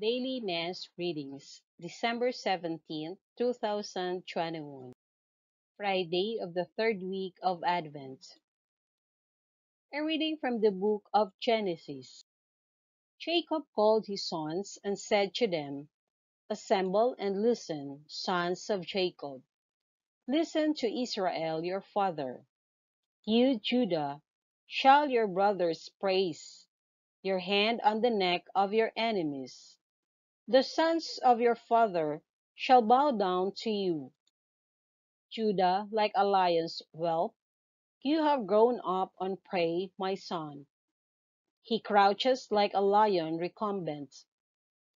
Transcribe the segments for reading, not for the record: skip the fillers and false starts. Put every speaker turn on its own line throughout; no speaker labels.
Daily Mass Readings, December 17th, 2021, Friday of the third week of Advent. A reading from the book of Genesis. Jacob called his sons and said to them, "Assemble and listen, sons of Jacob. Listen to Israel your father. You, Judah, shall your brothers praise, your hand on the neck of your enemies. The sons of your father shall bow down to you. Judah, like a lion's whelp, you have grown up on prey, my son. He crouches like a lion recumbent.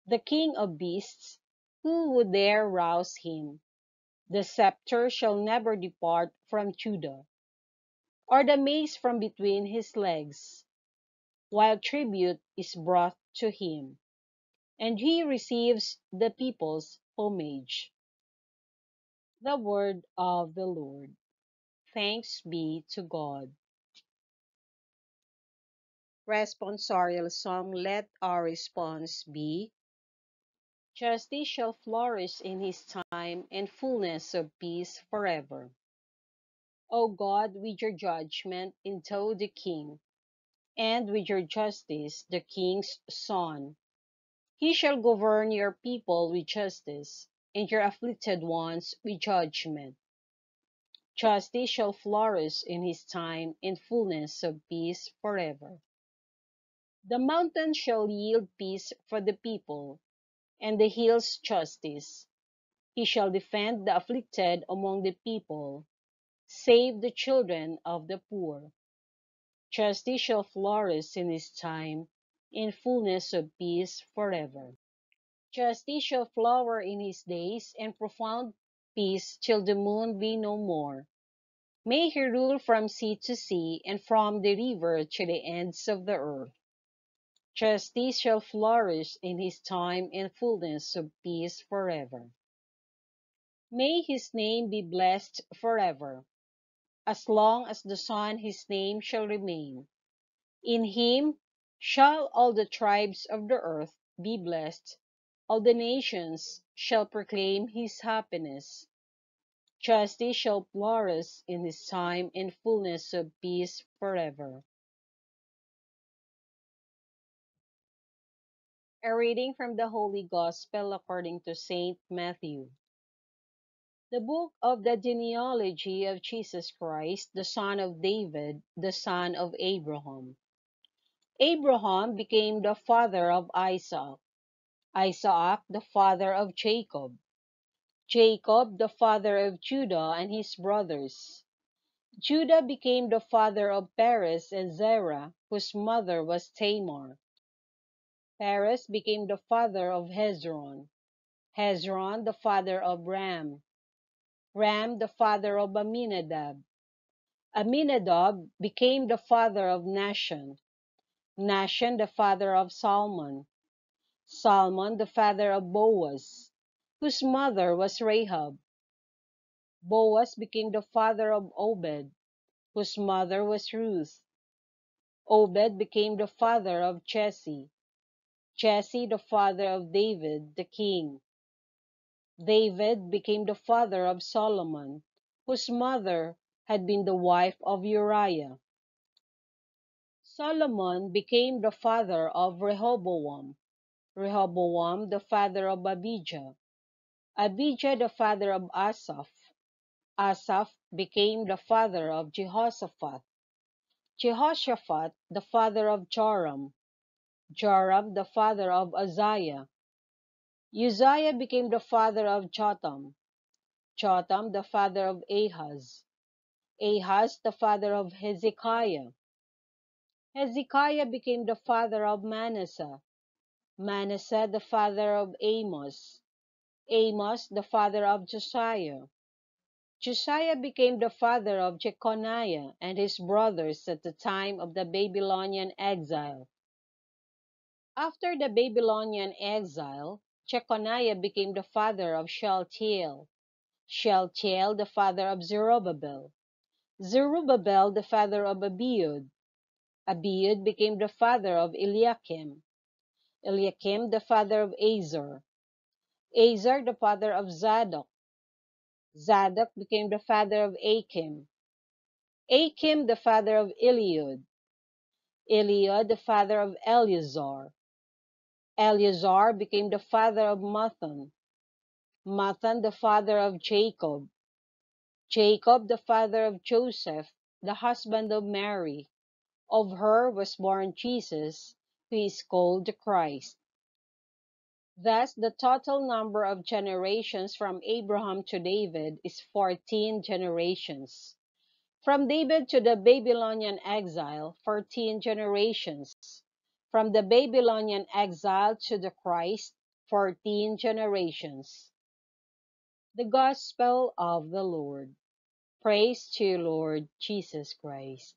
The king of beasts, who would dare rouse him? The scepter shall never depart from Judah, or the mace from between his legs, while tribute is brought to him, and he receives the people's homage." The word of the Lord. Thanks be to God. Responsorial Psalm. Let our response be: Justice shall flourish in his time, and fullness of peace forever. O God, with your judgment endow the king, and with your justice the king's son. He shall govern your people with justice, and your afflicted ones with judgment. Justice shall flourish in his time, and fullness of peace forever. The mountains shall yield peace for the people, and the hills justice. He shall defend the afflicted among the people, save the children of the poor. Justice shall flourish in his time, in fullness of peace forever. Justice shall flower in his days, and profound peace till the moon be no more. May he rule from sea to sea, and from the river to the ends of the earth. Justice shall flourish in his time, and fullness of peace forever. May his name be blessed forever. As long as the sun his name shall remain. In him shall all the tribes of the earth be blessed. All the nations shall proclaim his happiness. Justice shall flourish in his time, and fullness of peace forever. A reading from the Holy Gospel according to Saint Matthew. The book of the genealogy of Jesus Christ, the son of David, the son of Abraham. Abraham became the father of Isaac, Isaac the father of Jacob, Jacob the father of Judah and his brothers. Judah became the father of Perez and Zerah, whose mother was Tamar. Perez became the father of Hezron, Hezron the father of Ram, Ram the father of Amminadab. Amminadab became the father of Nahshon, Nahshon the father of Salmon, Salmon the father of Boaz, whose mother was Rahab. Boaz became the father of Obed, whose mother was Ruth. Obed became the father of Jesse, Jesse the father of David the king. David became the father of Solomon, whose mother had been the wife of Uriah. Solomon became the father of Rehoboam, Rehoboam the father of Abijah, Abijah the father of Asaph, Asaph became the father of Jehoshaphat, Jehoshaphat the father of Joram, Joram the father of Uzziah, Uzziah became the father of Jotham, Jotham the father of Ahaz, Ahaz the father of Hezekiah, Hezekiah became the father of Manasseh, Manasseh the father of Amos, Amos the father of Josiah. Josiah became the father of Jeconiah and his brothers at the time of the Babylonian exile. After the Babylonian exile, Jeconiah became the father of Shealtiel, Shealtiel the father of Zerubbabel, Zerubbabel the father of Abiud, Abiud became the father of Eliakim, Eliakim the father of Azor, Azor the father of Zadok, Zadok became the father of Achim, Achim the father of Eliud, Eliud the father of Eleazar, Eleazar became the father of Mathan, Mathan the father of Jacob, Jacob the father of Joseph, the husband of Mary. Of her was born Jesus, who is called the Christ. Thus, the total number of generations from Abraham to David is 14 generations. From David to the Babylonian exile, 14 generations. From the Babylonian exile to the Christ, 14 generations. The Gospel of the Lord. Praise to you, Lord Jesus Christ.